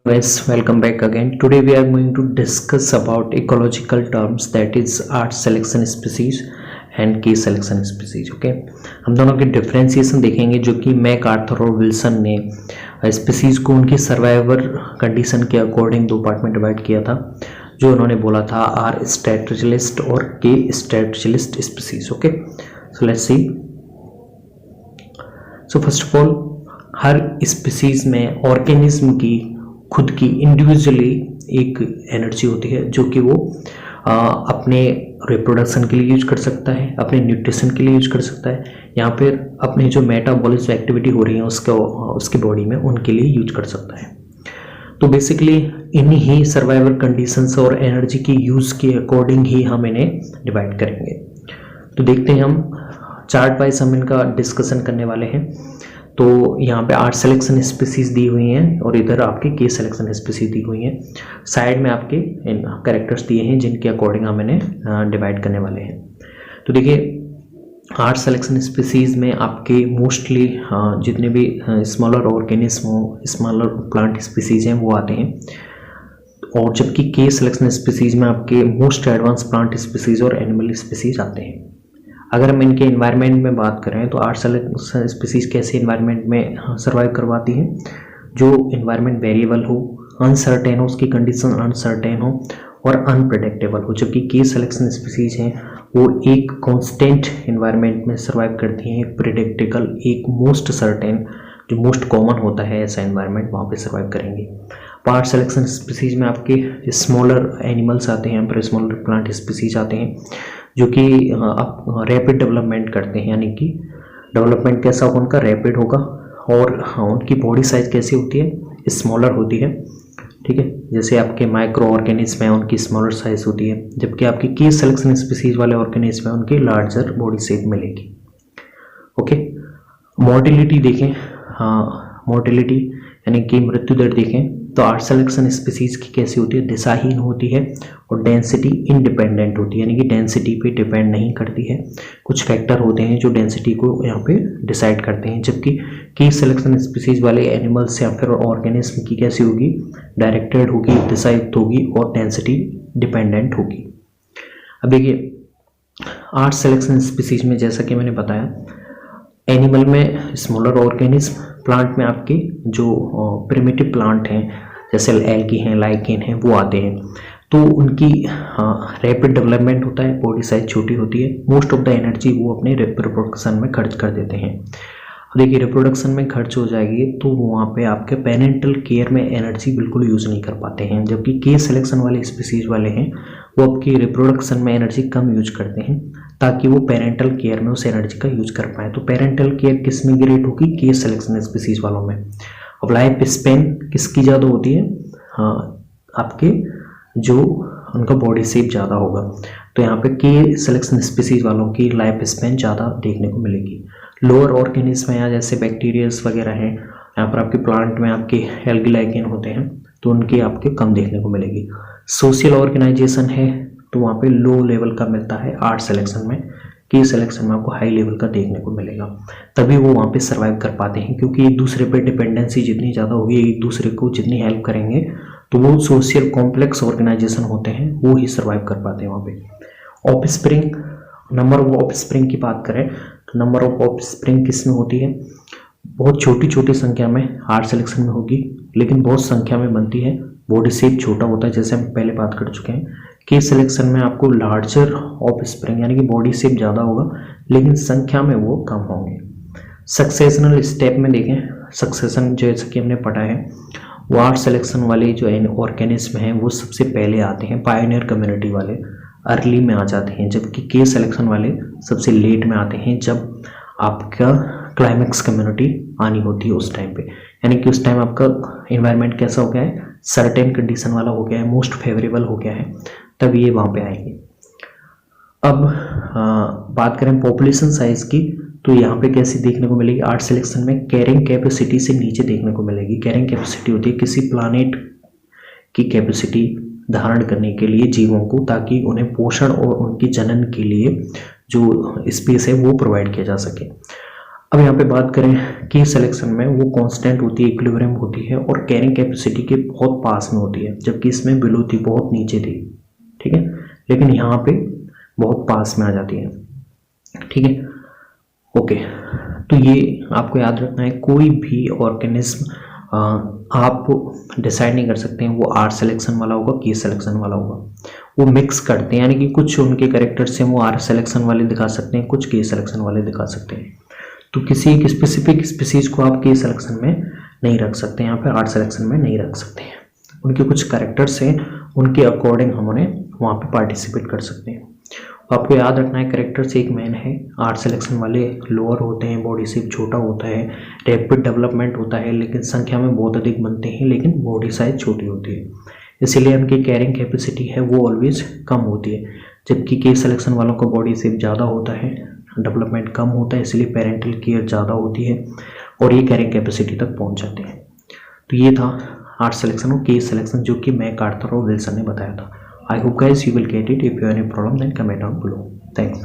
Guys, welcome back again. Today we are going to discuss about ecological terms, that is art selection species and case selection species. Okay, हम दोनों के differentiation देखेंगे जो कि Mac Arthur और Wilson ने species को उनकी सर्वाइवर कंडीशन के अकॉर्डिंग दो पार्ट में डिवाइड किया था, जो उन्होंने बोला था आर स्ट्रेटजिलिस्ट और K strategist species. Okay, so let's see. So first of all, हर स्पीसीज में ऑर्गेनिज्म की खुद की इंडिविजुअली एक एनर्जी होती है जो कि वो अपने रिप्रोडक्शन के लिए यूज कर सकता है, अपने न्यूट्रिशन के लिए यूज कर सकता है, यहाँ पर अपने जो मेटाबॉलिज्म एक्टिविटी हो रही है उसके बॉडी में उनके लिए यूज कर सकता है. तो बेसिकली इन्हीं ही सर्वाइवल कंडीशंस और एनर्जी की यूज़ के अकॉर्डिंग ही हम इन्हें डिवाइड करेंगे. तो देखते हैं, हम चार्ट वाइज हम इनका डिस्कशन करने वाले हैं. तो यहाँ पे आर्ट सिलेक्शन स्पीसीज दी हुई हैं और इधर आपके केस सिलेक्शन स्पीसीज दी हुई हैं. साइड में आपके कैरेक्टर्स दिए हैं जिनके अकॉर्डिंग हम इन्हें डिवाइड करने वाले हैं. तो देखिए, आर्ट सिलेक्शन स्पीसीज में आपके मोस्टली जितने भी स्मॉलर ऑर्गेनिज्म हो, स्मॉलर प्लांट स्पीसीज हैं वो आते हैं. और जबकि केस सिलेक्शन स्पीसीज में आपके मोस्ट एडवांस प्लांट स्पीसीज और एनिमल स्पीसीज आते हैं. अगर हम इनके एनवायरनमेंट में बात करें तो आर्ट सिलेक्शन स्पीसीज कैसे एनवायरनमेंट में सर्वाइव करवाती हैं, जो एनवायरनमेंट वेरिएबल हो, अनसर्टेन हो, उसकी कंडीशन अनसर्टेन हो और अनप्रेडिक्टेबल हो. जबकि केस सिलेक्शन स्पीसीज हैं वो एक कांस्टेंट एनवायरनमेंट में सर्वाइव करती हैं, प्रेडिक्टेबल, एक मोस्ट सर्टेन जो मोस्ट कॉमन होता है ऐसा एनवायरनमेंट वहाँ पे सर्वाइव करेंगे. आर्ट सिलेक्शन स्पीसीज में आपके स्मॉलर एनिमल्स आते हैं, पर स्मॉलर प्लांट स्पीसीज आते हैं जो कि रैपिड डेवलपमेंट करते हैं, यानी कि डेवलपमेंट कैसा होगा उनका, रैपिड होगा. और उनकी बॉडी साइज कैसी होती है, स्मॉलर होती है. ठीक है, जैसे आपके माइक्रो ऑर्गेनिज्म है उनकी स्मॉलर साइज होती है, जबकि आपकी केस सिलेक्शन स्पीसीज वाले ऑर्गेनिज्म है उनकी लार्जर बॉडी शेप मिलेगी. ओके, मोर्टिलिटी देखें, मोर्टिलिटी यानी कि मृत्यु दर देखें तो आर्ट सिलेक्शन स्पीसीज की कैसी होती है, दिशाहीन होती है और डेंसिटी इंडिपेंडेंट होती है, यानी कि डेंसिटी पे डिपेंड नहीं करती है. कुछ फैक्टर होते हैं जो डेंसिटी को यहाँ पे डिसाइड करते हैं. जबकि केस सिलेक्शन स्पीसीज वाले एनिमल्स या फिर ऑर्गेनिज्म की कैसी होगी, डायरेक्टेड होगी, दिशायुक्त होगी और डेंसिटी डिपेंडेंट होगी. अब देखिए, आर्ट सिलेक्शन स्पीसीज में जैसा कि मैंने बताया, एनिमल में स्मॉलर ऑर्गेनिज्म, प्लांट में आपके जो प्रिमिटिव प्लांट हैं जैसे एल्गी हैं, लाइकेन हैं, वो आते हैं. तो उनकी रैपिड डेवलपमेंट होता है, बॉडी साइज छोटी होती है, मोस्ट ऑफ द एनर्जी वो अपने रिप्रोडक्शन में खर्च कर देते हैं. देखिए, रिप्रोडक्शन में खर्च हो जाएगी तो वहाँ पे आपके पेरेंटल केयर में एनर्जी बिल्कुल यूज़ नहीं कर पाते हैं. जबकि केस सिलेक्शन वाले स्पीसीज वाले हैं वो आपकी रिप्रोडक्शन में एनर्जी कम यूज करते हैं ताकि वो पेरेंटल केयर में उस एनर्जी का यूज कर पाए. तो पेरेंटल केयर किस में ग्रेट होगी, केस सिलेक्शन स्पीसीज वालों में. अब लाइफ स्पेन किसकी ज़्यादा होती है, आपके जो उनका बॉडी शेप ज़्यादा होगा. तो यहाँ पे के सिलेक्शन स्पीसीज वालों की लाइफ स्पेन ज़्यादा देखने को मिलेगी. लोअर ऑर्गेनिज्म है जैसे बैक्टीरियल्स वगैरह हैं, यहाँ पर आपके प्लांट में आपके एल्गी लाइकेन होते हैं तो उनकी आपके कम देखने को मिलेगी. सोशल ऑर्गेनाइजेशन है तो वहाँ पे लो लेवल का मिलता है आर्ट सिलेक्शन में, की सिलेक्शन में आपको हाई लेवल का देखने को मिलेगा. तभी वो वहाँ पे सर्वाइव कर पाते हैं, क्योंकि एक दूसरे पे डिपेंडेंसी जितनी ज़्यादा होगी, एक दूसरे को जितनी हेल्प करेंगे तो वो सोशल कॉम्प्लेक्स ऑर्गेनाइजेशन होते हैं वो ही सर्वाइव कर पाते हैं वहाँ पे. ऑफस्प्रिंग, नंबर ऑफ ऑफस्प्रिंग की बात करें तो नंबर ऑफ ऑफस्प्रिंग किस में होती है, बहुत छोटी छोटी संख्या में आर्ट सिलेक्शन में होगी, लेकिन बहुत संख्या में बनती है. बॉडी शेप छोटा होता है जैसे हम पहले बात कर चुके हैं. केस सिलेक्शन में आपको लार्जर ऑफ स्प्रिंग यानी कि बॉडी शेप ज़्यादा होगा लेकिन संख्या में वो कम होंगे. सक्सेशनल स्टेप में देखें, सक्सेशन जैसे कि हमने पढ़ा है, वो आर्ट सिलेक्शन वाले जो ऑर्गेनिज्म हैं वो सबसे पहले आते हैं, पायोनियर कम्युनिटी वाले अर्ली में आ जाते हैं, जबकि केस सिलेक्शन वाले सबसे लेट में आते हैं जब आपका क्लाइमेक्स कम्युनिटी आनी होती है उस टाइम पे. यानी कि उस टाइम आपका इन्वायरमेंट कैसा हो गया है, सर्टेन कंडीशन वाला हो गया है, मोस्ट फेवरेबल हो गया है, तब ये वहाँ पे आएंगे. अब बात करें पॉपुलेशन साइज की तो यहाँ पे कैसी देखने को मिलेगी, आर्ट सिलेक्शन में कैरिंग कैपेसिटी से नीचे देखने को मिलेगी. कैरिंग कैपेसिटी होती है किसी प्लानेट की कैपेसिटी धारण करने के लिए जीवों को, ताकि उन्हें पोषण और उनकी जनन के लिए जो स्पेस है वो प्रोवाइड किया जा सके. अब यहाँ पे बात करें के सिलेक्शन में, वो कांस्टेंट होती है, इक्विलिब्रियम होती है और कैरिंग कैपेसिटी के बहुत पास में होती है, जबकि इसमें बिलो थी, बहुत नीचे थी, ठीक है, लेकिन यहाँ पे बहुत पास में आ जाती है, ठीक है। ओके, तो ये आपको याद रखना है, कोई भी ऑर्गेनिज्म आप डिसाइड नहीं कर सकते हैं वो आर सिलेक्शन वाला होगा, के सिलेक्शन वाला होगा, वो मिक्स करते हैं, यानी कि कुछ उनके कैरेक्टर्स हैं वो आर सिलेक्शन वाले दिखा सकते हैं, कुछ के सिलेक्शन वाले दिखा सकते हैं। तो किसी एक स्पेसिफिक स्पीसीज को आप के सिलेक्शन में नहीं रख सकते, यहाँ पे आर सिलेक्शन में नहीं रख सकते हैं, उनके कुछ कैरेक्टर्स हैं, उनके अकॉर्डिंग हम उन्हें वहाँ पे पार्टिसिपेट कर सकते हैं। आपको याद रखना है, कैरेक्टर से एक मेन है, आर सिलेक्शन वाले लोअर होते हैं, बॉडी शेप छोटा होता है, रैपिड डेवलपमेंट होता है, लेकिन संख्या में बहुत अधिक बनते हैं, लेकिन बॉडी साइज छोटी होती है, इसीलिए उनकी कैरिंग कैपेसिटी है वो ऑलवेज कम होती है। जबकि के सिलेक्शन वालों का बॉडी शेप ज़्यादा होता है, डेवलपमेंट कम होता है, इसलिए पेरेंटल केयर ज़्यादा होती है और ये कैरिंग कैपेसिटी तक पहुँच जाते हैं। तो ये था आर सिलेक्शन और के सिलेक्शन, जो कि मैकआर्थर और विल्सन ने बताया था। I hope guys you will get it. If you have any problem then comment down below. Thanks.